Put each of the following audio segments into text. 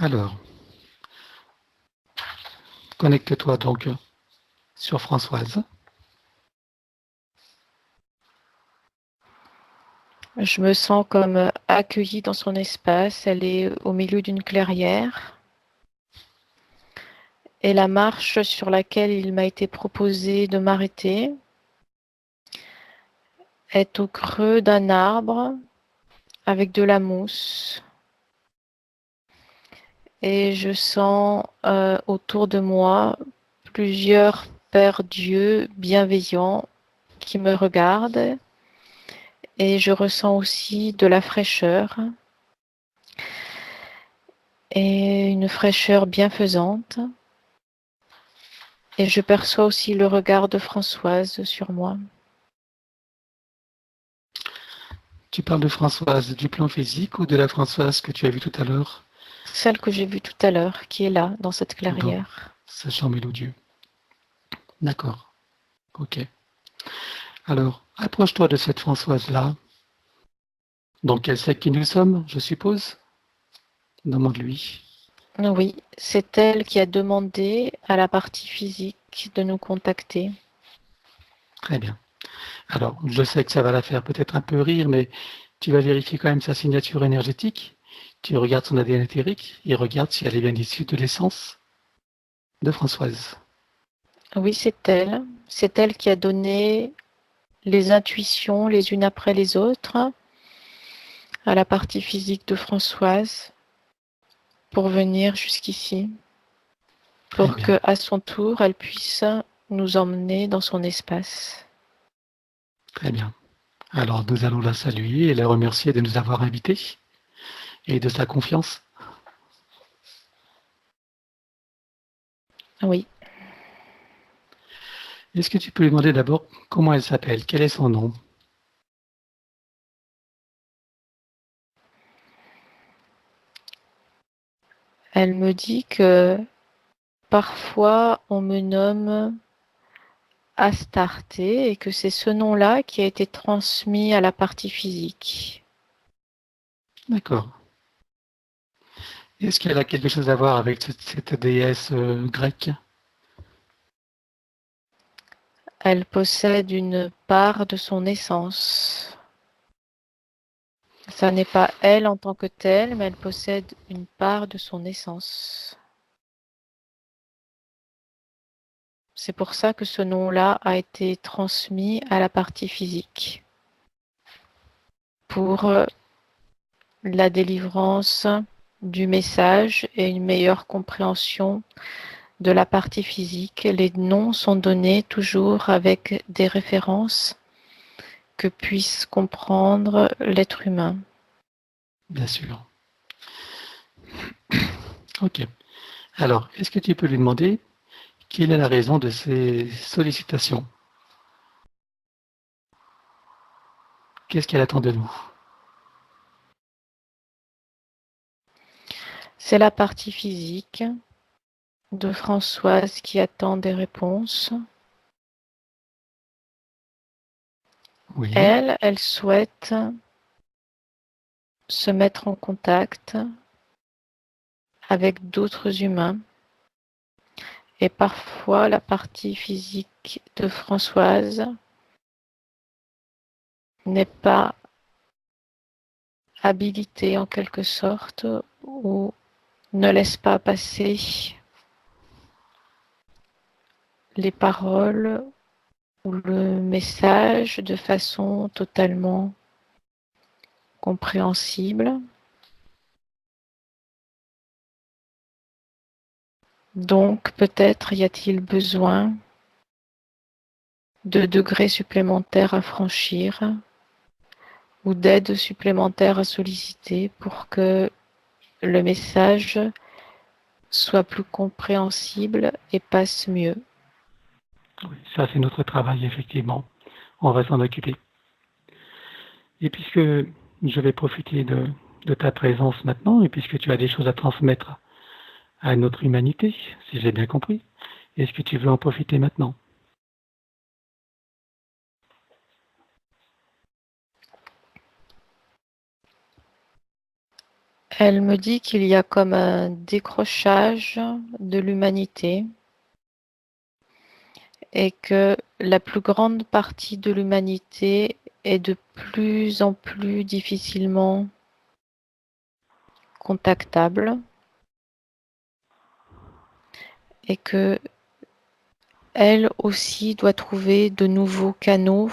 Alors, connecte-toi donc sur Françoise. Je me sens comme accueillie dans son espace. Elle est au milieu d'une clairière. Et la marche sur laquelle il m'a été proposé de m'arrêter est au creux d'un arbre avec de la mousse. Et je sens autour de moi plusieurs pères d'yeux bienveillants qui me regardent. Et je ressens aussi de la fraîcheur et une fraîcheur bienfaisante. Et je perçois aussi le regard de Françoise sur moi. Tu parles de Françoise du plan physique ou de la Françoise que tu as vue tout à l'heure Celle que j'ai vue tout à l'heure, qui est là, dans cette dans clairière. sa chambre mélodieux. D'accord, ok. Alors, approche-toi de cette Françoise-là. Donc, elle sait qui nous sommes, je suppose. Demande-lui. Oui, c'est elle qui a demandé à la partie physique de nous contacter. Très bien. Alors, je sais que ça va la faire peut-être un peu rire, mais tu vas vérifier quand même sa signature énergétique. Tu regardes son ADN éthérique et regarde si elle est bien issue de l'essence de Françoise. Oui, c'est elle. C'est elle qui a donné les intuitions les unes après les autres à la partie physique de Françoise pour venir jusqu'ici, Très pour bien. que, à son tour, elle puisse nous emmener dans son espace. Très bien. Alors, nous allons la saluer et la remercier de nous avoir invités et de sa confiance. Oui. Est-ce que tu peux lui demander d'abord comment elle s'appelle? Quel est son nom? Elle me dit que parfois on me nomme Astarté et que c'est ce nom-là qui a été transmis à la partie physique. D'accord. Est-ce qu'elle a quelque chose à voir avec cette déesse grecque? Elle possède une part de son essence. Ça n'est pas elle en tant que telle, mais elle possède une part de son essence. C'est pour ça que ce nom-là a été transmis à la partie physique pour la délivrance du message et une meilleure compréhension de la partie physique. Les noms sont donnés toujours avec des références que puisse comprendre l'être humain. Bien sûr. Ok. Alors, est-ce que tu peux lui demander quelle est la raison de ces sollicitations? Qu'est-ce qu'elle attend de nous? C'est la partie physique de Françoise qui attend des réponses. Oui, Elle souhaite se mettre en contact avec d'autres humains. Et parfois, la partie physique de Françoise n'est pas habilitée en quelque sorte ou ne laisse pas passer les paroles ou le message de façon totalement compréhensible. Donc peut-être y a-t-il besoin de degrés supplémentaires à franchir ou d'aides supplémentaires à solliciter pour que le message soit plus compréhensible et passe mieux. oui, ça c'est notre travail, effectivement. On va s'en occuper. Et puisque je vais profiter de ta présence maintenant, et puisque tu as des choses à transmettre à notre humanité, si j'ai bien compris, est-ce que tu veux en profiter maintenant? Elle me dit qu'il y a comme un décrochage de l'humanité et que la plus grande partie de l'humanité est de plus en plus difficilement contactable et que elle aussi doit trouver de nouveaux canaux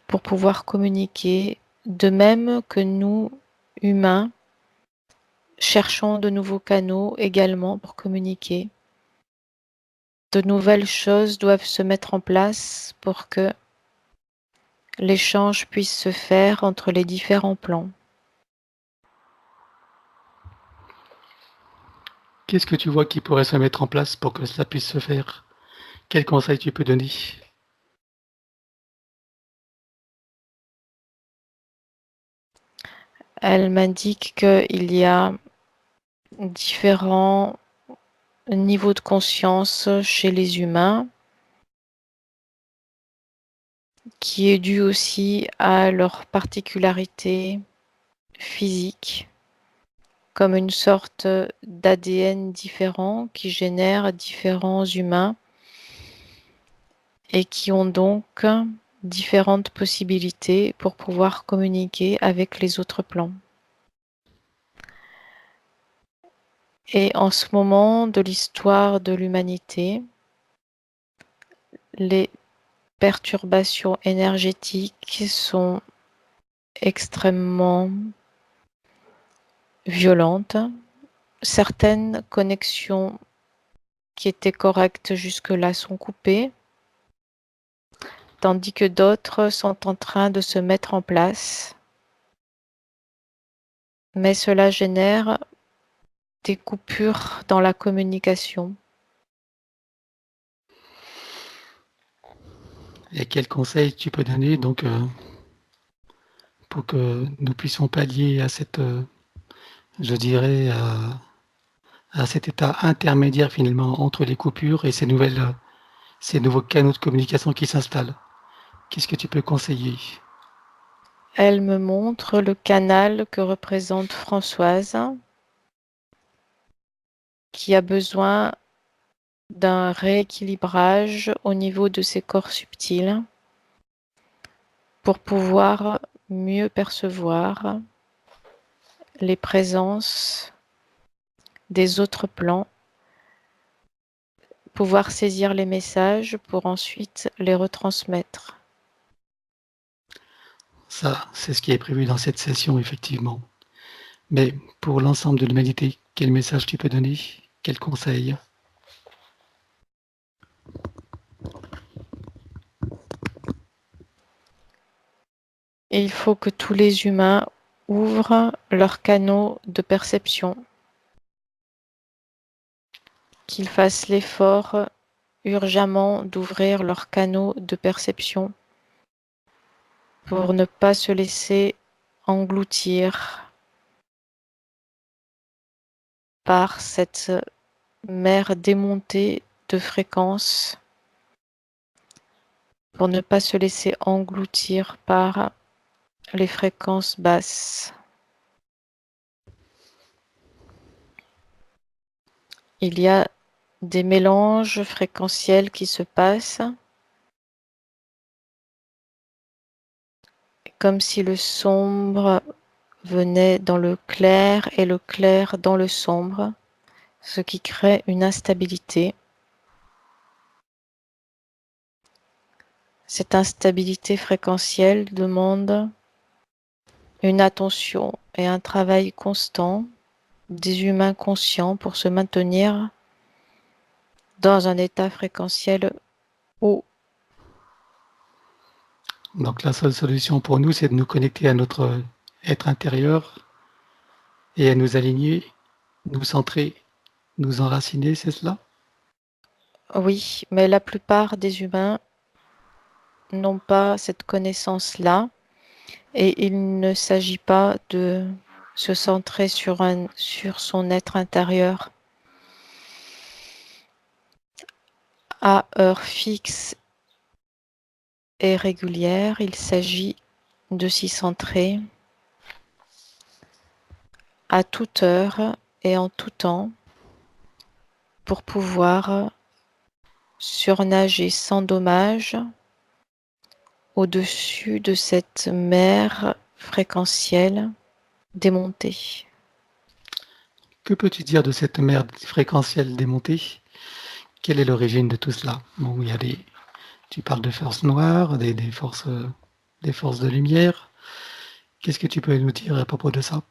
pour pouvoir communiquer, de même que nous, humains, cherchons de nouveaux canaux également pour communiquer. De nouvelles choses doivent se mettre en place pour que l'échange puisse se faire entre les différents plans. Qu'est-ce que tu vois qui pourrait se mettre en place pour que cela puisse se faire? Quels conseils tu peux donner? Elle m'indique qu'il y a différents niveaux de conscience chez les humains qui est dû aussi à leur particularité physique, comme une sorte d'ADN différent qui génère différents humains et qui ont donc différentes possibilités pour pouvoir communiquer avec les autres plans. Et en ce moment de l'histoire de l'humanité, les perturbations énergétiques sont extrêmement violentes. Certaines connexions qui étaient correctes jusque-là sont coupées, tandis que d'autres sont en train de se mettre en place. Mais cela génère des coupures dans la communication. Et quels conseils tu peux donner donc pour que nous puissions pallier à cette, je dirais, à cet état intermédiaire finalement entre les coupures et ces nouveaux canaux de communication qui s'installent? Qu'est-ce que tu peux conseiller? Elle me montre le canal que représente Françoise, qui a besoin d'un rééquilibrage au niveau de ses corps subtils pour pouvoir mieux percevoir les présences des autres plans, pouvoir saisir les messages pour ensuite les retransmettre. Ça, c'est ce qui est prévu dans cette session, effectivement. Mais pour l'ensemble de l'humanité, quel message tu peux donner? Quels conseils? Et il faut que tous les humains ouvrent leurs canaux de perception, qu'ils fassent l'effort urgemment d'ouvrir leurs canaux de perception pour ne pas se laisser engloutir par cette mer démontée de fréquences, pour ne pas se laisser engloutir par les fréquences basses. Il y a des mélanges fréquentiels qui se passent, comme si le sombre venait dans le clair et le clair dans le sombre, ce qui crée une instabilité. Cette instabilité fréquentielle demande une attention et un travail constant des humains conscients pour se maintenir dans un état fréquentiel haut. Donc la seule solution pour nous, c'est de nous connecter à notre être intérieur et à nous aligner, nous centrer, nous enraciner, c'est cela? Oui, mais la plupart des humains n'ont pas cette connaissance-là et il ne s'agit pas de se centrer sur son être intérieur à heure fixe et régulière. Il s'agit de s'y centrer à toute heure et en tout temps pour pouvoir surnager sans dommage au-dessus de cette mer fréquentielle démontée. Que peux-tu dire de cette mer fréquentielle démontée? Quelle est l'origine de tout cela? Bon, tu parles de forces noires, des forces de lumière. Qu'est-ce que tu peux nous dire à propos de ça?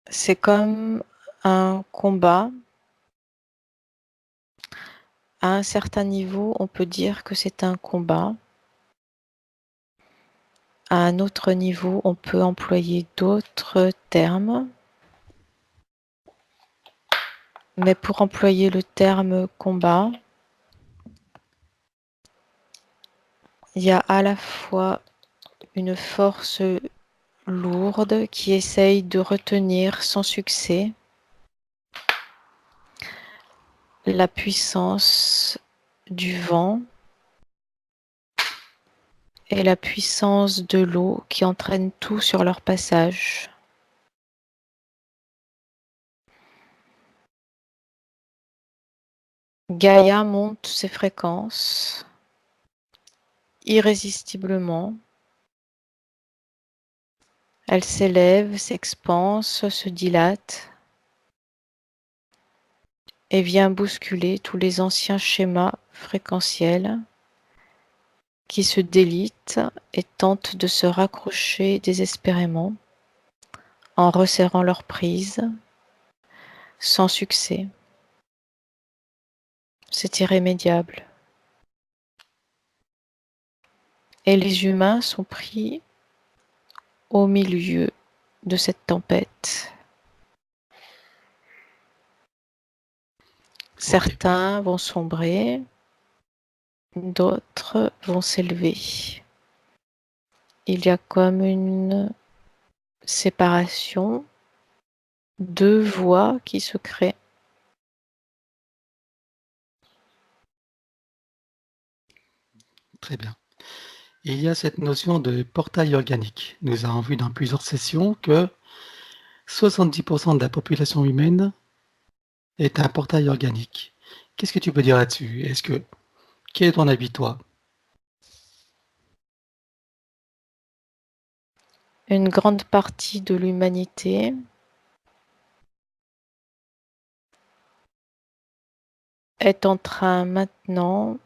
C'est comme un combat. À un certain niveau, on peut dire que c'est un combat. À un autre niveau, on peut employer d'autres termes. Mais pour employer le terme combat, il y a à la fois une force lourde qui essaye de retenir sans succès la puissance du vent et la puissance de l'eau qui entraînent tout sur leur passage. Gaïa monte ses fréquences irrésistiblement. Elle s'élève, s'expanse, se dilate et vient bousculer tous les anciens schémas fréquentiels qui se délitent et tentent de se raccrocher désespérément en resserrant leur prise, sans succès. C'est irrémédiable. Et les humains sont pris au milieu de cette tempête. Certains vont sombrer, d'autres vont s'élever. Il y a comme une séparation, deux voies qui se créent. Très bien. Et il y a cette notion de portail organique. Nous avons vu dans plusieurs sessions que 70% de la population humaine est un portail organique. Qu'est-ce que tu peux dire là-dessus? Quel est ton avis, toi? Une grande partie de l'humanité est en train maintenant,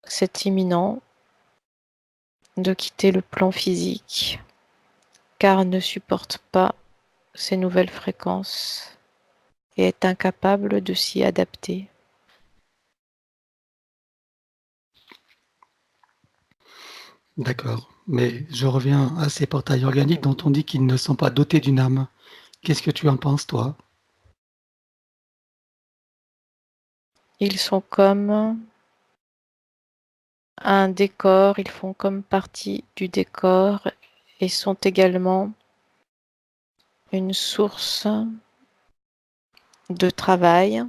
c'est imminent, de quitter le plan physique car ne supporte pas ces nouvelles fréquences et est incapable de s'y adapter. D'accord. Mais je reviens à ces portails organiques dont on dit qu'ils ne sont pas dotés d'une âme. Qu'est-ce que tu en penses, toi? Ils sont comme un décor, ils font comme partie du décor et sont également une source de travail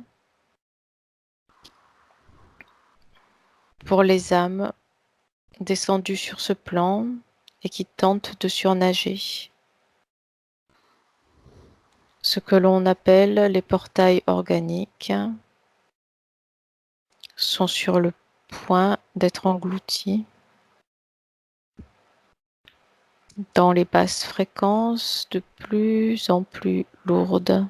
pour les âmes descendues sur ce plan et qui tentent de surnager. Ce que l'on appelle les portails organiques sont sur le point d'être engloutis dans les basses fréquences de plus en plus lourdes.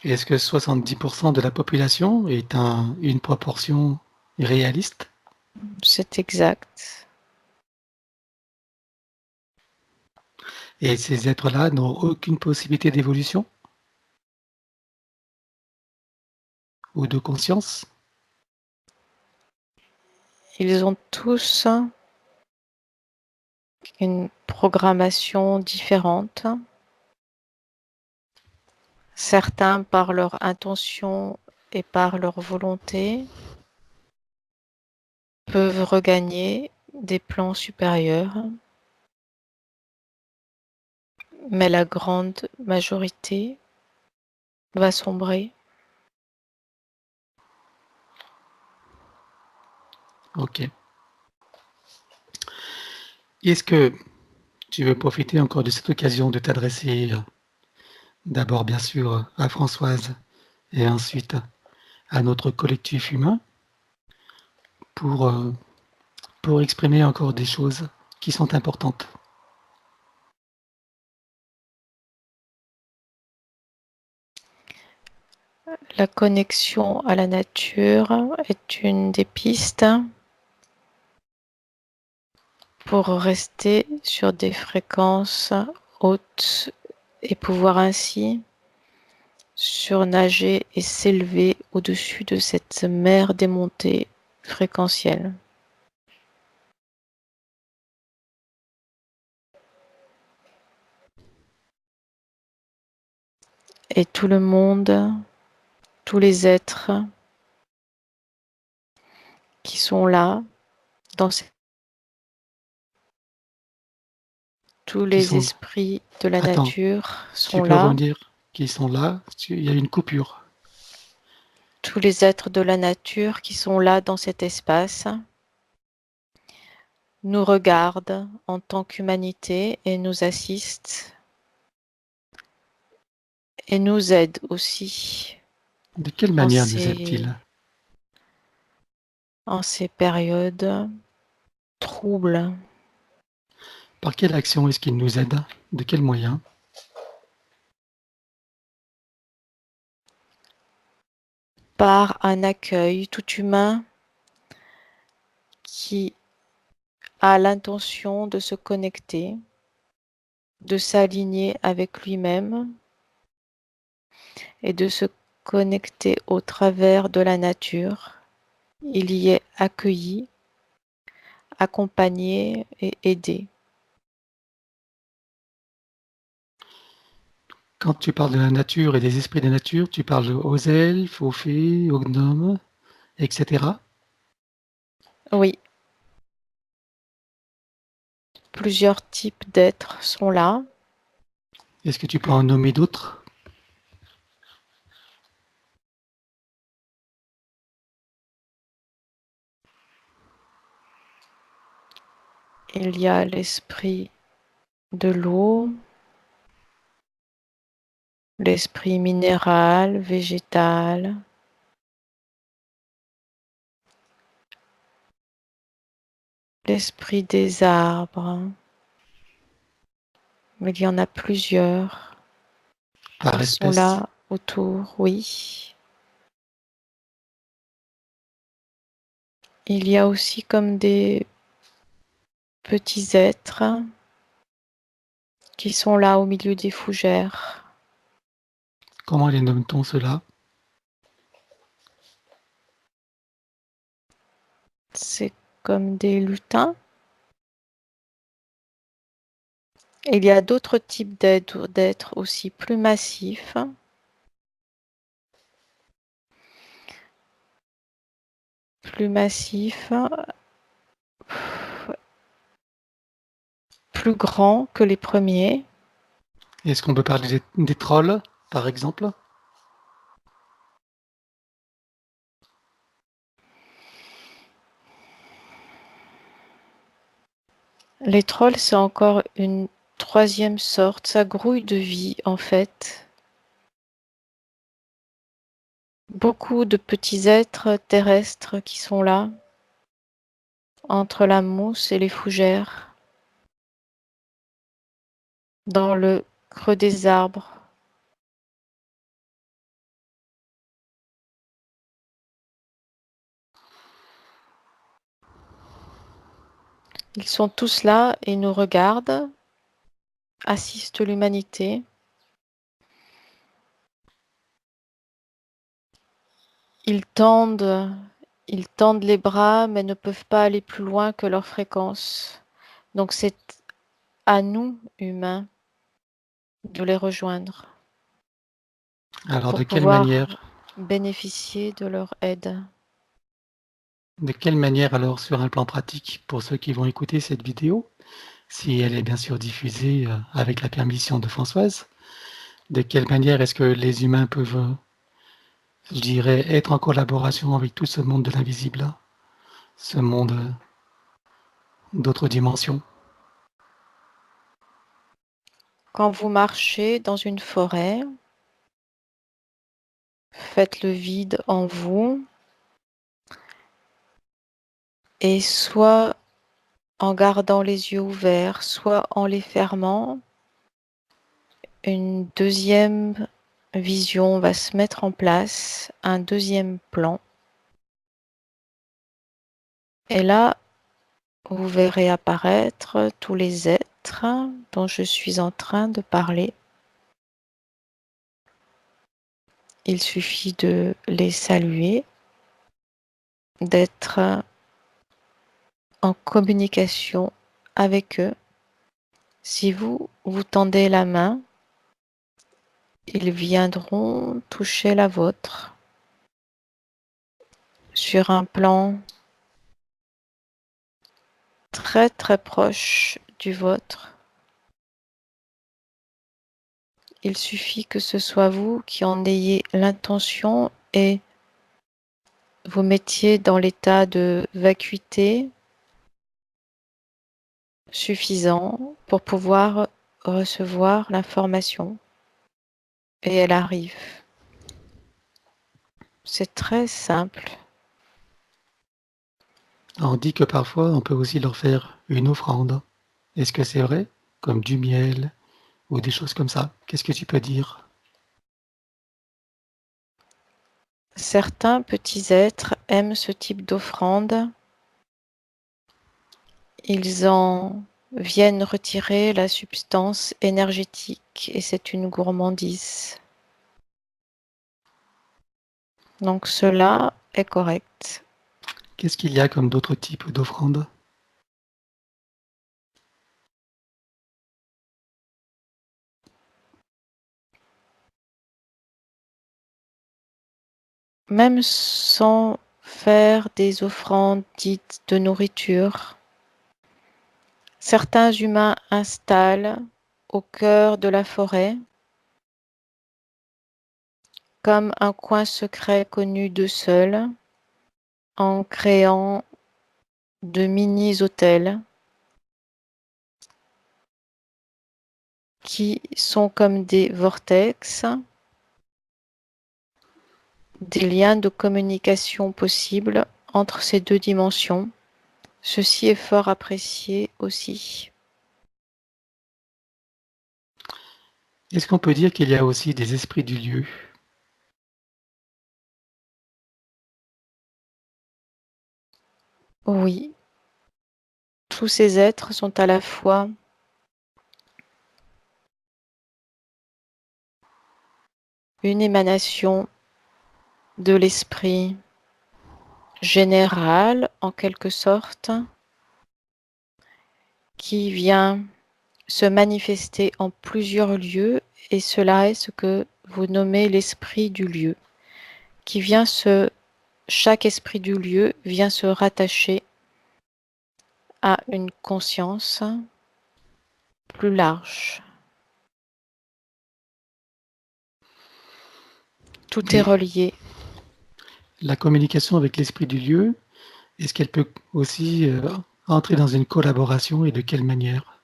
Est-ce que 70% de la population est une proportion réaliste? C'est exact. Et ces êtres-là n'ont aucune possibilité d'évolution ou de conscience? Ils ont tous une programmation différente. Certains, par leur intention et par leur volonté, peuvent regagner des plans supérieurs, mais la grande majorité va sombrer. Ok. Est-ce que tu veux profiter encore de cette occasion de t'adresser d'abord bien sûr à Françoise et ensuite à notre collectif humain pour, euh, pour exprimer encore des choses qui sont importantes? La connexion à la nature est une des pistes pour rester sur des fréquences hautes et pouvoir ainsi surnager et s'élever au-dessus de cette mer des montées fréquentielles. Et tout le monde, tous les êtres qui sont là, dans tous Qui les sont... esprits de la Attends, nature tu sont peux là, revenir, qui sont là, il y a une coupure. tous les êtres de la nature qui sont là dans cet espace nous regardent en tant qu'humanité et nous assistent et nous aident aussi De quelle en manière nous ces, aide-t-il? en ces périodes troubles. Par quelle action est-ce qu'il nous aide? De quels moyens? Par un accueil tout humain qui a l'intention de se connecter, de s'aligner avec lui-même et de se connecter au travers de la nature. Il y est accueilli, accompagné et aidé. Quand tu parles de la nature et des esprits de nature, tu parles aux elfes, aux fées, aux gnomes, etc. Oui, plusieurs types d'êtres sont là. Est-ce que tu peux en nommer d'autres? Il y a l'esprit de l'eau, l'esprit minéral, végétal, l'esprit des arbres. Mais il y en a plusieurs. Par Ils sont espèce? là autour, oui. Il y a aussi comme des petits êtres qui sont là au milieu des fougères. Comment les nomme-t-on ceux-là? C'est comme des lutins. Et il y a d'autres types d'êtres aussi plus massifs, plus grands que les premiers. Est-ce qu'on peut parler des trolls, par exemple? Les trolls, c'est encore une troisième sorte, ça grouille de vie en fait. Beaucoup de petits êtres terrestres qui sont là, entre la mousse et les fougères, dans le creux des arbres. Ils sont tous là et nous regardent, assistent l'humanité. Ils tendent, ils tendent les bras mais ne peuvent pas aller plus loin que leur fréquence. Donc c'est à nous, humains, de les rejoindre Alors, pour de quelle pouvoir manière? bénéficier de leur aide. De quelle manière alors sur un plan pratique pour ceux qui vont écouter cette vidéo, si elle est bien sûr diffusée avec la permission de Françoise, de quelle manière est-ce que les humains peuvent, je dirais, être en collaboration avec tout ce monde de l'invisible, ce monde d'autres dimensions? Quand vous marchez dans une forêt, faites le vide en vous et soit en gardant les yeux ouverts, soit en les fermant, une deuxième vision va se mettre en place, un deuxième plan. Et là, vous verrez apparaître tous les êtres dont je suis en train de parler. Il suffit de les saluer, d'être en communication avec eux. Si vous tendez la main, ils viendront toucher la vôtre sur un plan très très proche du vôtre. Il suffit que ce soit vous qui en ayez l'intention et vous mettiez dans l'état de vacuité suffisant pour pouvoir recevoir l'information. Et elle arrive. C'est très simple. On dit que parfois, on peut aussi leur faire une offrande. Est-ce que c'est vrai? Comme du miel ou des choses comme ça. Qu'est-ce que tu peux dire? Certains petits êtres aiment ce type d'offrande. Ils en viennent retirer la substance énergétique et c'est une gourmandise. Donc cela est correct. Qu'est-ce qu'il y a comme d'autres types d'offrandes? Même sans faire des offrandes dites de nourriture, certains humains installent au cœur de la forêt, comme un coin secret connu d'eux seuls, en créant de mini-hôtels qui sont comme des vortex, des liens de communication possibles entre ces deux dimensions. Ceci est fort apprécié aussi. Est-ce qu'on peut dire qu'il y a aussi des esprits du lieu? Oui, tous ces êtres sont à la fois une émanation de l'esprit général, en quelque sorte, qui vient se manifester en plusieurs lieux, et cela est ce que vous nommez l'esprit du lieu, qui vient chaque esprit du lieu vient se rattacher à une conscience plus large. Tout est Et relié. la communication avec l'esprit du lieu, est-ce qu'elle peut aussi entrer dans une collaboration et de quelle manière?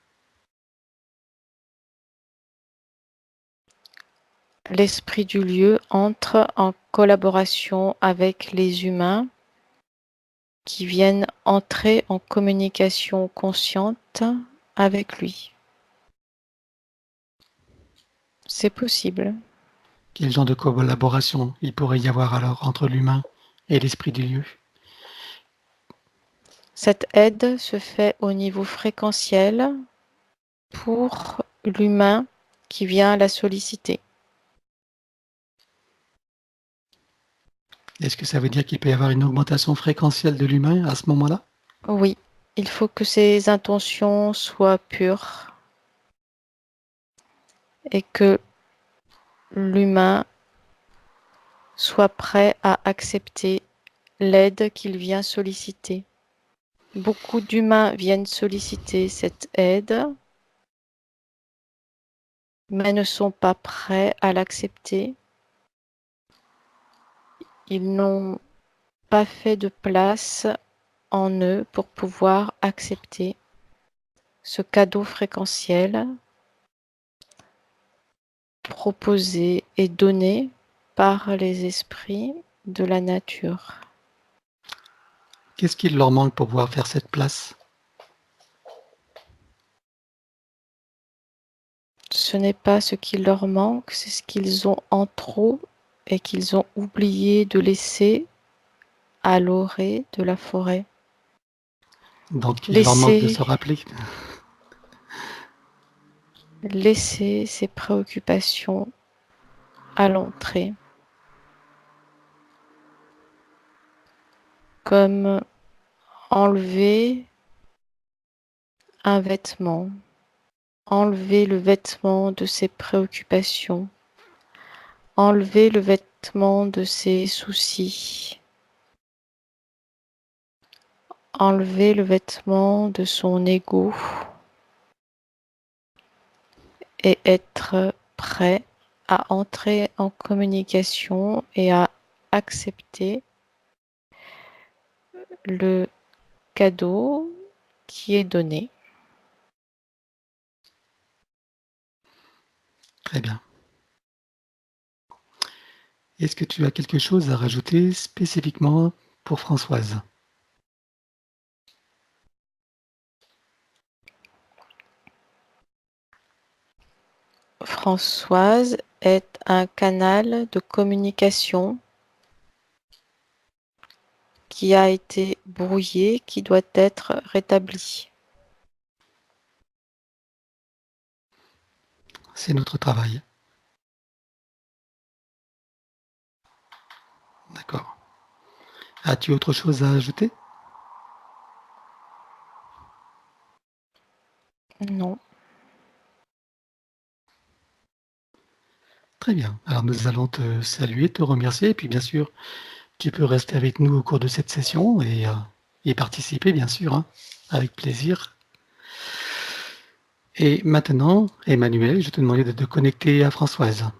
L'esprit du lieu entre en collaboration avec les humains qui viennent entrer en communication consciente avec lui. C'est possible. Quel genre de collaboration il pourrait y avoir alors entre l'humain et l'esprit du lieu? Cette aide se fait au niveau fréquentiel pour l'humain qui vient la solliciter. Est-ce que ça veut dire qu'il peut y avoir une augmentation fréquentielle de l'humain à ce moment-là? Oui, il faut que ses intentions soient pures et que l'humain soit prêt à accepter l'aide qu'il vient solliciter. Beaucoup d'humains viennent solliciter cette aide, mais ne sont pas prêts à l'accepter. Ils n'ont pas fait de place en eux pour pouvoir accepter ce cadeau fréquentiel proposée et donnée par les esprits de la nature. Qu'est-ce qu'il leur manque pour pouvoir faire cette place? Ce n'est pas ce qui leur manque, c'est ce qu'ils ont en trop et qu'ils ont oublié de laisser à l'orée de la forêt. Donc il leur manque de se rappeler. Laisser ses préoccupations à l'entrée, comme enlever un vêtement, enlever le vêtement de ses préoccupations, enlever le vêtement de ses soucis, enlever le vêtement de son ego et être prêt à entrer en communication et à accepter le cadeau qui est donné. Très bien. Est-ce que tu as quelque chose à rajouter spécifiquement pour Françoise? Françoise est un canal de communication qui a été brouillé, qui doit être rétabli. C'est notre travail. D'accord. As-tu autre chose à ajouter? Non. Très bien. Alors nous allons te saluer, te remercier et puis bien sûr, tu peux rester avec nous au cours de cette session et participer bien sûr, hein, avec plaisir. Et maintenant, Emmanuel, je te demandais de te connecter à Françoise.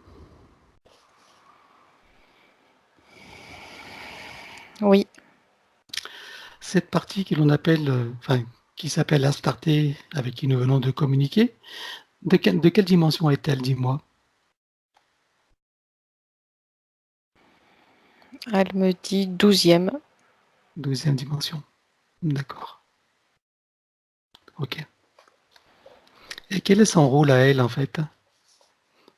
Oui. Cette partie que l'on appelle, enfin, qui s'appelle Astarté, avec qui nous venons de communiquer, de quelle dimension est-elle, dis-moi? Elle me dit 12e. 12e dimension. D'accord. Ok. Et quel est son rôle à elle, en fait,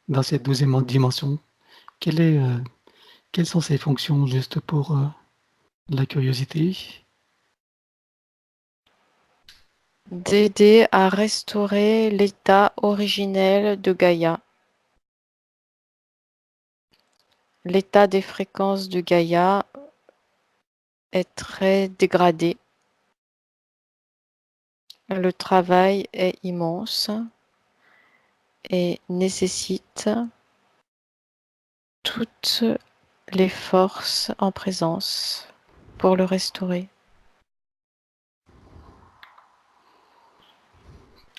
dans cette 12e dimension? Quelle est, quelles sont ses fonctions, juste pour la curiosité? D'aider à restaurer l'état originel de Gaïa. L'état des fréquences de Gaïa est très dégradé. Le travail est immense et nécessite toutes les forces en présence pour le restaurer.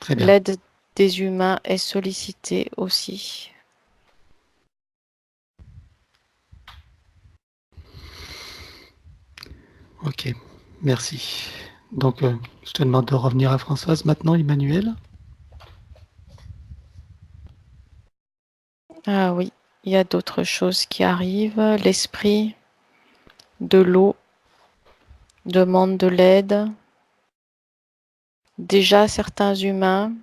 Très bien. L'aide des humains est sollicitée aussi. Ok, merci. Donc, je te demande de revenir à Françoise maintenant, Emmanuel. Ah oui, il y a d'autres choses qui arrivent. L'esprit de l'eau demande de l'aide. Déjà, certains humains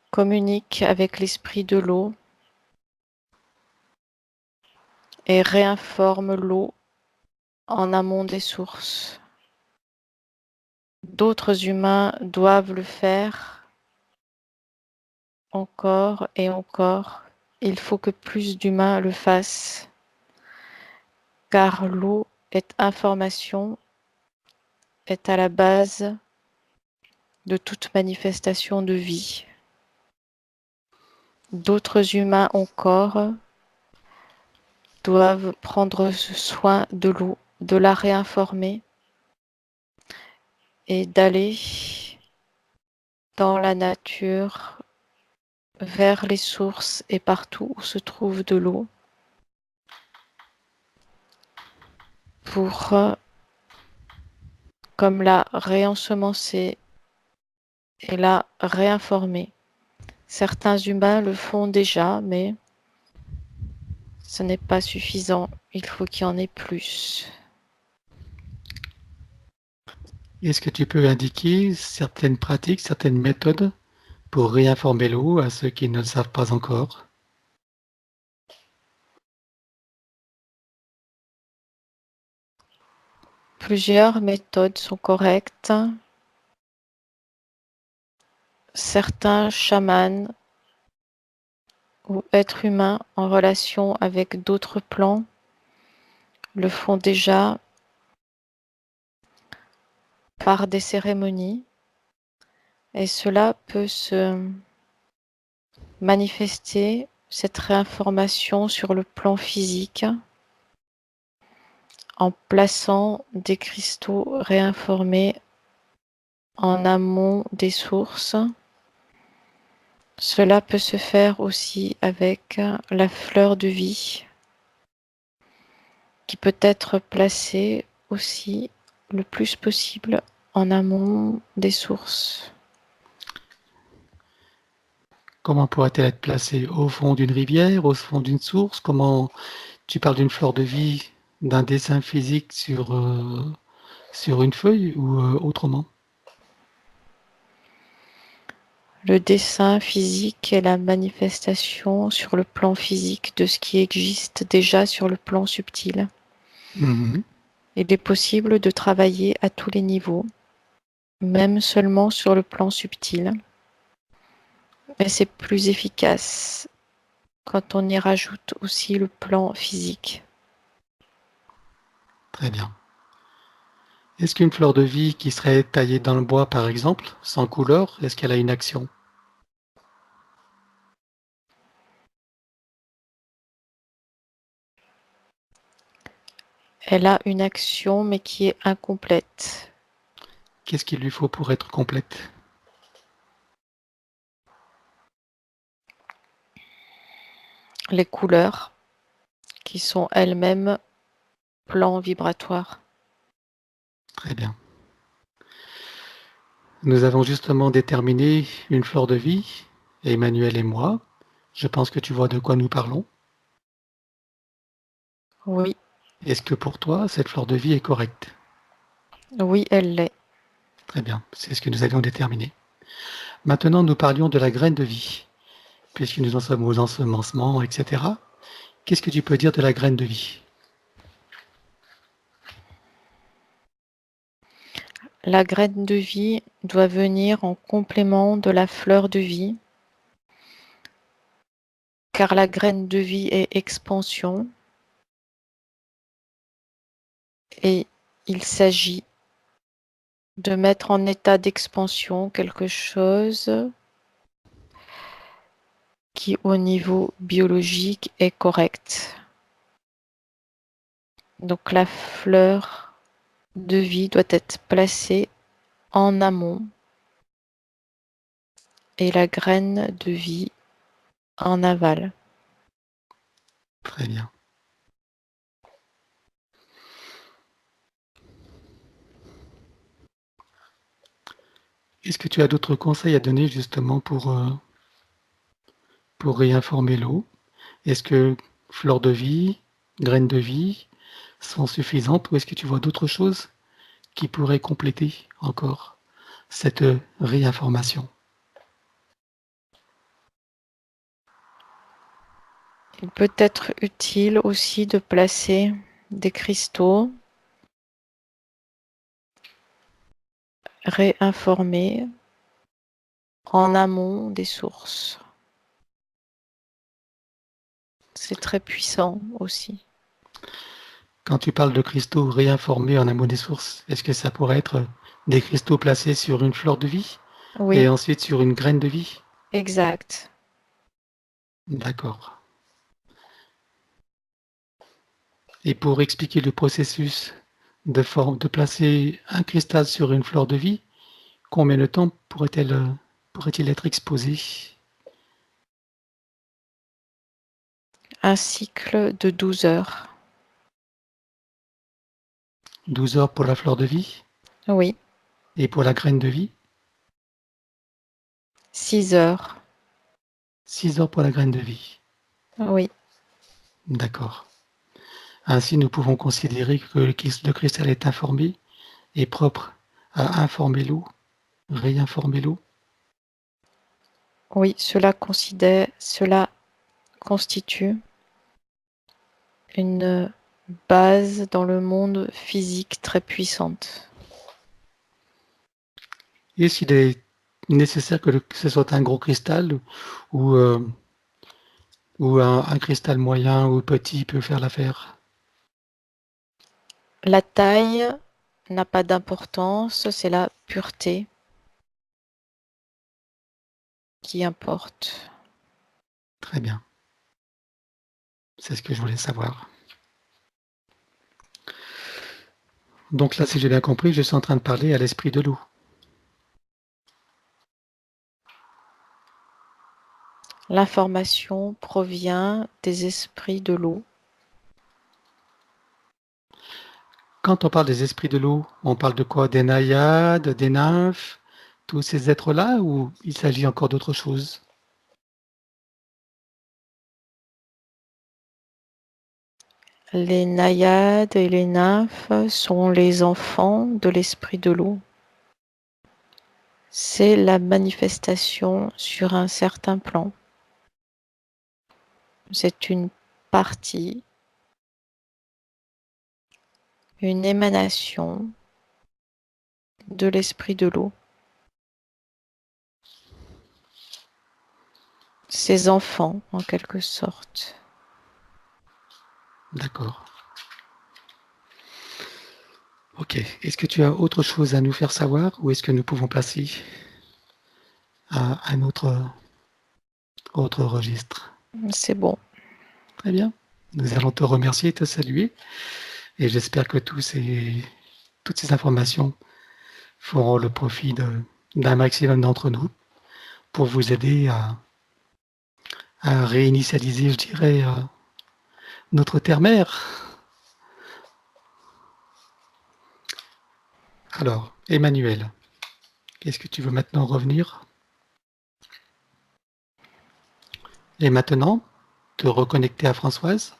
communiquent avec l'esprit de l'eau et réinforment l'eau en amont des sources. D'autres humains doivent le faire encore et encore. Il faut que plus d'humains le fassent, car l'eau est information, est à la base de toute manifestation de vie. D'autres humains encore doivent prendre soin de l'eau, de la réinformer et d'aller dans la nature, vers les sources et partout où se trouve de l'eau pour, comme la réensemencer et la réinformer Certains humains le font déjà, mais ce n'est pas suffisant. Il faut qu'il y en ait plus. Est-ce que tu peux indiquer certaines pratiques, certaines méthodes pour réinformer l'eau à ceux qui ne le savent pas encore? Plusieurs méthodes sont correctes. Certains chamans ou êtres humains en relation avec d'autres plans le font déjà par des cérémonies et cela peut se manifester, cette réinformation sur le plan physique en plaçant des cristaux réinformés en amont des sources. Cela peut se faire aussi avec la fleur de vie qui peut être placée aussi le plus possible en amont des sources. Comment pourrait-elle être placée? Au fond d'une rivière, au fond d'une source? Comment tu parles d'une fleur de vie, d'un dessin physique sur une feuille ou autrement? Le dessin physique est la manifestation sur le plan physique de ce qui existe déjà sur le plan subtil. Mhm. Il est possible de travailler à tous les niveaux, même seulement sur le plan subtil. Mais c'est plus efficace quand on y rajoute aussi le plan physique. Très bien. Est-ce qu'une fleur de vie qui serait taillée dans le bois, par exemple, sans couleur, est-ce qu'elle a une action? Elle a une action mais qui est incomplète. Qu'est-ce qu'il lui faut pour être complète? Les couleurs qui sont elles-mêmes plans vibratoires. Très bien. Nous avons justement déterminé une fleur de vie, Emmanuel et moi. Je pense que tu vois de quoi nous parlons. Oui, Est-ce que pour toi, cette fleur de vie est correcte? oui, elle l'est. Très bien, c'est ce que nous avions déterminé. Maintenant, nous parlions de la graine de vie, puisque nous en sommes aux ensemencements, etc. Qu'est-ce que tu peux dire de la graine de vie? La graine de vie doit venir en complément de la fleur de vie, car la graine de vie est expansion et il s'agit de mettre en état d'expansion quelque chose qui au niveau biologique est correct. Donc la fleur de vie doit être placée en amont et la graine de vie en aval. Très bien. Est-ce que tu as d'autres conseils à donner justement pour réinformer l'eau? Est-ce que fleur de vie, graines de vie sont suffisantes ou est-ce que tu vois d'autres choses qui pourraient compléter encore cette réinformation? Il peut être utile aussi de placer des cristaux réinformés en amont des sources. C'est très puissant aussi. Quand tu parles de cristaux réinformés en amont des sources, est-ce que ça pourrait être des cristaux placés sur une fleur de vie et Oui, ensuite sur une graine de vie? exact. D'accord. Et pour expliquer le processus de placer un cristal sur une fleur de vie, combien de temps pourrait-il être exposé? Un cycle de 12 heures. 12 heures pour la fleur de vie Oui, et pour la graine de vie? 6 heures. 6 heures pour la graine de vie. Oui, D'accord. Ainsi, nous pouvons considérer que le cristal est informé et propre à informer l'eau, réinformer l'eau. oui, cela constitue une base dans le monde physique très puissante. Et s'il est nécessaire que ce soit un gros cristal ou, ou un cristal moyen ou petit peut faire l'affaire? La taille n'a pas d'importance, c'est la pureté qui importe. Très bien. C'est ce que je voulais savoir. Donc là, si j'ai bien compris, je suis en train de parler à l'esprit de l'eau. L'information provient des esprits de l'eau. Quand on parle des esprits de l'eau, on parle de quoi? Des naïades, des nymphes, tous ces êtres-là, ou il s'agit encore d'autre chose? Les naïades et les nymphes sont les enfants de l'esprit de l'eau. C'est la manifestation sur un certain plan. C'est une partie, une émanation de l'esprit de l'eau. Ses enfants, en quelque sorte. D'accord. Ok. Est-ce que tu as autre chose à nous faire savoir ou est-ce que nous pouvons passer à un autre registre? C'est bon. Très bien. Nous allons te remercier et te saluer. Et j'espère que toutes ces informations feront le profit d'un maximum d'entre nous pour vous aider à réinitialiser, je dirais, notre terre-mère. Alors, Emmanuel, est-ce que tu veux maintenant revenir et maintenant te reconnecter à Françoise?